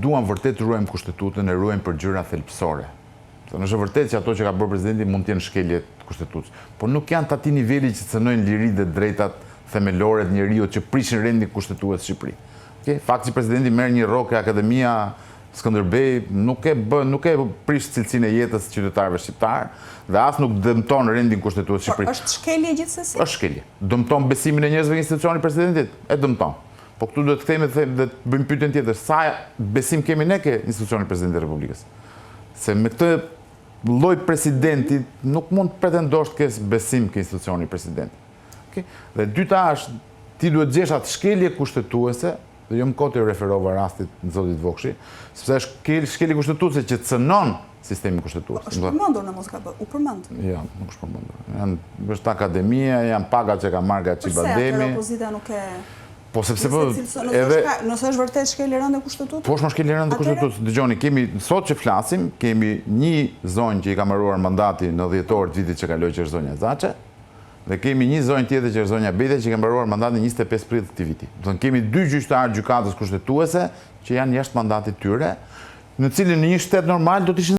duam vërtet të ruajmë kushtetutën, e ruajmë për gjëra thelbësore. Është vërtet që ato që ka bërë presidenti mund të jenë shkelje të kushtetutës, por nuk janë të atij niveli që cënojnë liritë dhe drejtat themelore të njeriut që prishin rendin kushtetues të Shqipërisë. Fakti që presidenti merr një rrokë Akademia Skënderbej nuk e prish cilësinë e jetës së qytetarëve shqiptar dhe as nuk dëmton rendin kushtetues të Shqipërisë. Është shkelje gjithsesi? Është shkelje. Dëmton besimin e njerëzve në institucionin e presidentit? E dëmton. Po këtu duhet të kthehemi dhe të bëjmë pyetjen tjetër, sa besim kemi ne ke institucionin e presidentit të Republikës? Se me këtë lloj presidenti nuk mund të pretendosh të kesh besim ke institucioni i presidentit. Dhe dyta është, ti duhet gjesh atë shkelje kushtetuese, dhe jo më kote referova rastit në zotit Vokshi, sepse është shkelje kushtetuese që cënon sistemin kushtetues. Është përmendur në Moskva, u përmend? Jo, nuk është përmendur. Është akademia, janë pagat që ka marrë nga Çibademi. Përse atëherë opozita nuk e... Po sepse po nëse është vërtet shkelje rënde kushtetutës? Po është shkelje rënde kushtetutës. Dëgjoni, kemi sot që flasim, kemi një zonjë që i ka mbaruar mandati në 10 orë të vitit që kaloi që është zonja Zaçe, dhe kemi një zonjë tjetër që është zonja Bete që ka mbaruar mandatin 25 prill të këtij viti. Do të kemi 2 gjyqtarë gjykatës kushtetuese që janë jashtë mandatit tyre, në cilin në një shtet normal do të ishin